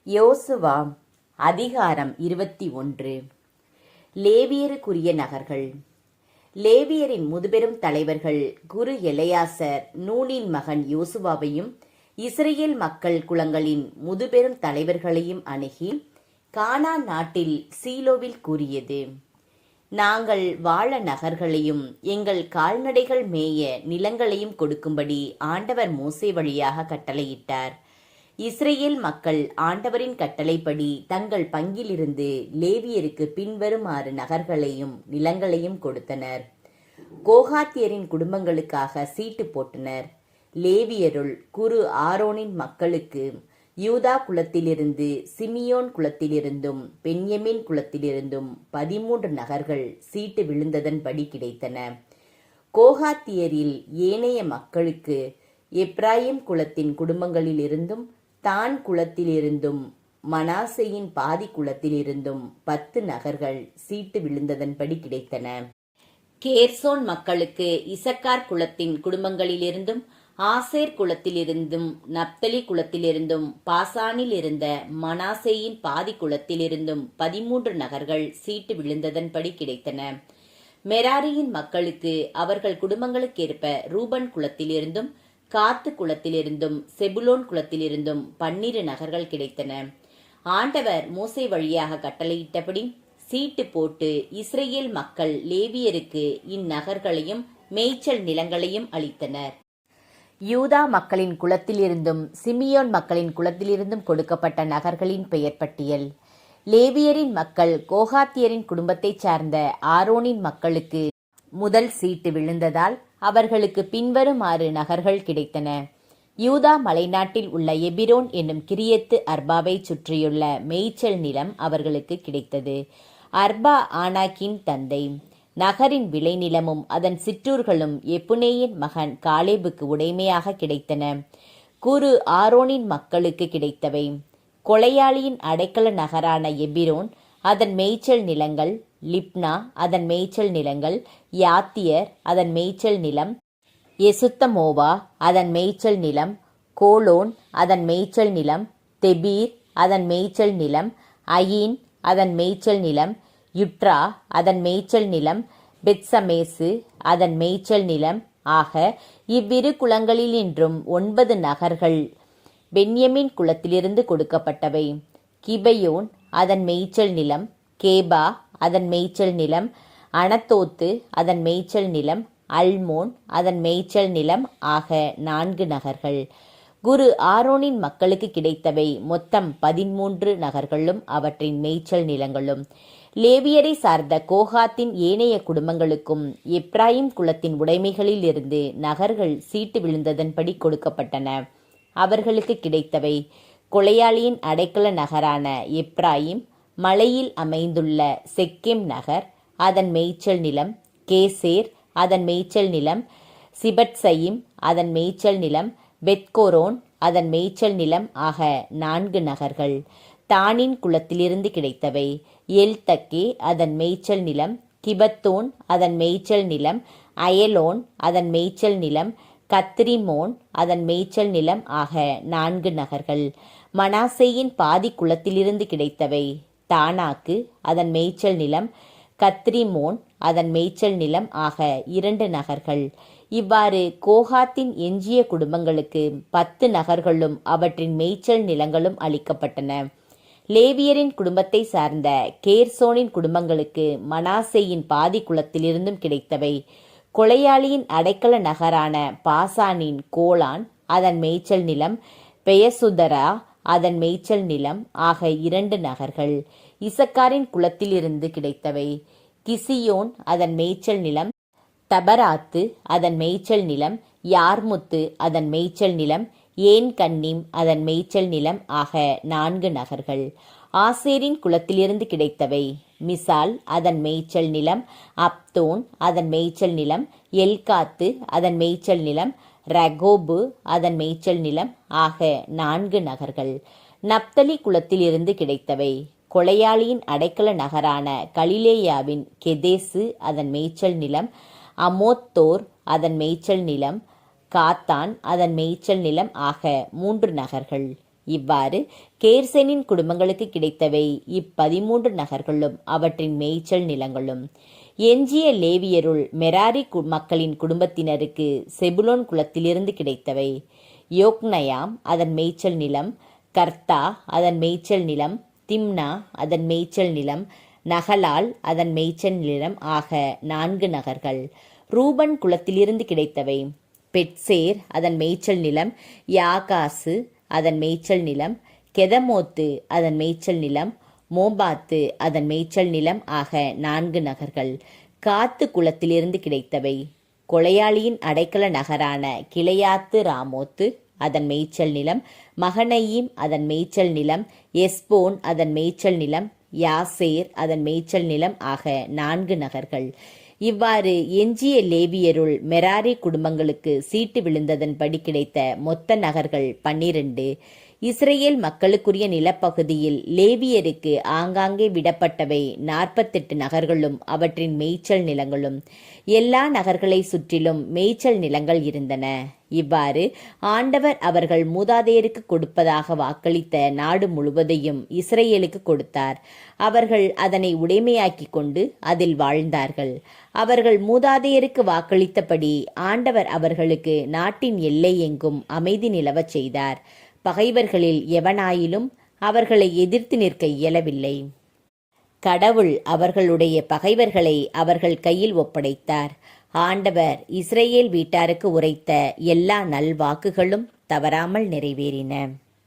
யோசுவா அதிகாரம் 21. லேவியருக்குரிய நகர்கள். லேவியரின் முதுபெரும் தலைவர்கள் குரு எலெயாசர் நூனின் மகன் யோசுவாவையும் இஸ்ரேல் மக்கள் குலங்களின் முதுபெரும் தலைவர்களையும் அணுகி கானான் நாட்டில் சீலோவில் கூறியது: நாங்கள் வாழ நகர்களையும் எங்கள் கால்நடைகள் மேய நிலங்களையும் கொடுக்கும்படி ஆண்டவர் மோசே வழியாக கட்டளையிட்டார். இஸ்ரேல் மக்கள் ஆண்டவரின் கட்டளைப்படி தங்கள் பங்கிலிருந்து லேவியருக்கு பின்வருமாறு நகர்களையும் நிலங்களையும் கொடுத்தனர். கோகாத்தியரின் குடும்பங்களுக்காக சீட்டு போட்டனர். லேவியருள் குரு ஆரோனின் மக்களுக்கு யூதா குலத்திலிருந்து, சிமியோன் குலத்திலிருந்தும், பென்யமீன் குலத்திலிருந்தும் 13 நகர்கள் சீட்டு விழுந்ததன்படி கிடைத்தன. கோகாத்தியரில் ஏனைய மக்களுக்கு எப்ராயிம் குலத்தின் குடும்பங்களிலிருந்தும், தான் குலத்திலிருந்தும், மனாசேயின் பாதி குலத்திலிருந்தும் 10 நகர்கள் சீட்டு விழுந்ததன்படி கிடைத்தன. கேர்சோன் மக்களுக்கு இசக்கார் குலத்தின் குடும்பங்களிலிருந்தும், ஆசேர் குலத்திலிருந்தும், நப்தலி குலத்திலிருந்தும், பாசானில் இருந்த மனாசேயின் பாதி குலத்திலிருந்தும் 13 நகர்கள் சீட்டு விழுந்ததன்படி கிடைத்தன. மெராரியின் மக்களுக்கு அவர்கள் குடும்பங்களுக்கேற்ப ரூபன் குலத்திலிருந்தும், காத்து குலத்திலிருந்தும், செபுலோன் குலத்திலிருந்தும் 12 நகர்கள் கிடைத்தன. ஆண்டவர் மோசே வழியாக கட்டளையிட்டபடி சீட்டு போட்டு இஸ்ரேல் மக்கள் லேவியருக்கு இந்நகர்களையும் மேய்ச்சல் நிலங்களையும் அளித்தனர். யூதா மக்களின் குலத்திலிருந்தும் சிமியோன் மக்களின் குலத்திலிருந்தும் கொடுக்கப்பட்ட நகர்களின் பெயர் பட்டியல். லேவியரின் மக்கள் கோகாத்தியரின் குடும்பத்தைச் சார்ந்த ஆரோனின் மக்களுக்கு முதல் சீட்டு விழுந்ததால் அவர்களுக்கு பின்வருமாறு நகர்கள் கிடைத்தன. யூதா மலைநாட்டில் உள்ள எபிரோன் என்னும் கிரியத்து அர்பாவை சுற்றியுள்ள மேய்ச்சல் நிலம் அவர்களுக்கு கிடைத்தது. அர்பா ஆனாக்கின் தந்தை. நகரின் விளைநிலமும் அதன் சிற்றூர்களும் எப்புனேயின் மகன் காலேபுக்கு உடைமையாக கிடைத்தன. குரு ஆரோனின் மக்களுக்கு கிடைத்தவை: கொலையாளியின் அடைக்கல நகரான எபிரோன், அதன் மேய்ச்சல் நிலங்கள்; லிப்னா, அதன் மேய்ச்சல் நிலங்கள்; யாத்தியர், அதன் மேய்ச்சல் நிலம்; எசுத்தமோவா, அதன் மேய்ச்சல் நிலம்; கோலோன், அதன் மேய்ச்சல் நிலம்; தெபீர், அதன் மேய்ச்சல் நிலம்; அயீன், அதன் மேய்ச்சல் நிலம்; யுட்ரா, அதன் மேய்ச்சல் நிலம்; பெத்சமேசு, அதன் மேய்ச்சல் நிலம் ஆக இவ்விரு குலங்களினின்றும் 9 நகர்கள் பென்யமீன் குலத்திலிருந்து கொடுக்கப்பட்டவை. கிபையோன், அதன் மேய்ச்சல் நிலம்; கேபா, அதன் மேய்ச்சல் நிலம்; அனத்தோத்து, அதன் மேய்ச்சல் நிலம்; அல்மோன், அதன் மேய்ச்சல் நிலம் ஆக 4 நகர்கள். குரு ஆரோனின் மக்களுக்கு கிடைத்தவை மொத்தம் 13 நகர்களும் அவற்றின் மேய்ச்சல் நிலங்களும். லேவியரை சார்ந்த கோகாத்தின் ஏனைய குடும்பங்களுக்கும் எப்ராயிம் குலத்தின் உடைமைகளில் இருந்து நகர்கள் சீட்டு விழுந்ததன்படி கொடுக்கப்பட்டன. அவர்களுக்கு கிடைத்தவை: கொலையாளியின் அடைக்கல நகரான எப்ராயிம், மலையில் அமைந்துள்ள செக்கேம் நகர், அதன் மேய்ச்சல் நிலம்; கேசேர், அதன் மேய்ச்சல் நிலம்; சிபட்சயிம், அதன் மேய்ச்சல் நிலம்; பெத்கோரோன், அதன் மேய்ச்சல் நிலம் ஆக 4 நகர்கள். தானின் குலத்திலிருந்து கிடைத்தவை: எல்தக்கே, அதன் மேய்ச்சல் நிலம்; கிபத்தோன், அதன் மேய்ச்சல் நிலம்; அயலோன், அதன் மேய்ச்சல் நிலம்; கத்ரிமோன், அதன் மேய்ச்சல் நிலம் ஆக 4 நகர்கள். மனாசேயின் பாதி குலத்திலிருந்து கிடைத்தவை: தானாக்கு, அதன் மேய்ச்சல் நிலம்; கத்ரிமோன், அதன் மேய்ச்சல் நிலம் ஆக 2 நகர்கள். இவ்வாறு கோகாத்தின் எஞ்சிய குடும்பங்களுக்கு 10 நகர்களும் அவற்றின் மேய்ச்சல் நிலங்களும் அளிக்கப்பட்டன. லேவியரின் குடும்பத்தை சார்ந்த கேர்சோனின் குடும்பங்களுக்கு மனாசேயின் பாதி குலத்திலிருந்தும் கிடைத்தவை: கொலையாளியின் அடைக்கல நகரான பாசானின் கோலான், அதன் மேய்ச்சல் நிலம்; பெயசுதரா, அதன் மேய்ச்சல் நிலம் ஆக 2 நகர்கள். இசக்காரின் குலத்திலிருந்து கிடைத்தவை: கிசியோன், அதன் மேய்ச்சல் நிலம்; தபராத்து, அதன் மேய்ச்சல் நிலம்; யார்முத்து, அதன் மேய்ச்சல் நிலம்; ஏன் கன்னிம், அதன் மேய்ச்சல் நிலம் ஆக 4 நகர்கள். ஆசேரின் குலத்திலிருந்து கிடைத்தவை: மிசால், அதன் மேய்ச்சல் நிலம்; அப்தோன், அதன் மேய்ச்சல் நிலம்; எல்காத்து, அதன் மேய்ச்சல் நிலம்; ரகோபு, அதன் மேய்ச்சல் நிலம் ஆக 4 நகர்கள். நப்தலி குலத்திலிருந்து கிடைத்தவை: கொலையாளியின் அடைக்கல நகரான கலிலேயாவின் கெதேசு, அதன் மேய்ச்சல் நிலம்; அமோத்தோர், அதன் மேய்ச்சல் நிலம்; காத்தான், அதன் மேய்ச்சல் நிலம் ஆக 3 நகர்கள். இவ்வாறு கேர்சனின் குடும்பங்களுக்கு கிடைத்தவை 13 நகர்களும் அவற்றின் மேய்ச்சல் நிலங்களும். எஞ்சிய லேவியருள் மெராரி மக்களின் குடும்பத்தினருக்கு செபுலோன் குலத்திலிருந்து கிடைத்தவை யோக்னயாம் அதன் மேய்ச்சல் நிலம், கர்த்தா அதன் மேய்ச்சல் நிலம், திம்னா அதன் மேய்ச்சல் நிலம், நகலால் அதன் மேய்ச்சல் நிலம் ஆக 4 நகர்கள். ரூபன் குலத்திலிருந்து கிடைத்தவை பெட்சேர் அதன் மேய்ச்சல் நிலம், யாகாசு அதன் மேய்ச்சல் நிலம், கெதமோத்து அதன் மேய்ச்சல் நிலம், மோபாத்து அதன் மேய்ச்சல் நிலம் ஆக 4 நகர்கள். காத்து குலத்திலிருந்து கிடைத்தவை கொலையாளியின் அடைக்கல நகரான கிளையாத்து ராமோத்து அதன் மேய்ச்சல் நிலம், மகனையும் அதன் மேய்ச்சல் நிலம், எஸ்போன் அதன் மேய்ச்சல் நிலம், யாசேர் அதன் மேய்ச்சல் நிலம் ஆக 4 நகர்கள். இவ்வாறு எஞ்சிய லேவியருள் மெராரி குடும்பங்களுக்கு சீட்டு விழுந்ததன்படி கிடைத்த மொத்த நகர்கள் 12. இஸ்ரேல் மக்களுக்குரிய நிலப்பகுதியில் லேவியருக்கு ஆங்காங்கே விடப்பட்டவை 48 நகர்களும் அவற்றின் மேய்ச்சல் நிலங்களும். எல்லா நகர்களை சுற்றிலும் மேய்ச்சல் நிலங்கள் இருந்தன. இவ்வாறு ஆண்டவர் அவர்கள் மூதாதையருக்கு கொடுப்பதாக வாக்களித்த நாடு முழுவதையும் இஸ்ரேலுக்கு கொடுத்தார். அவர்கள் அதனை உடைமையாக்கி கொண்டு அதில் வாழ்ந்தார்கள். அவர்கள் மூதாதையருக்கு வாக்களித்தபடி ஆண்டவர் அவர்களுக்கு நாட்டின் எல்லை எங்கும் அமைதி நிலவச் செய்தார். பகைவர்களில் எவனாயிலும் அவர்களை எதிர்த்து நிற்க இயலவில்லை. கடவுள் அவர்களுடைய பகைவர்களை அவர்கள் கையில் ஒப்படைத்தார். ஆண்டவர் இஸ்ரேல் வீட்டாருக்கு உரைத்த எல்லா நல்வாக்குகளும் தவறாமல் நிறைவேறின.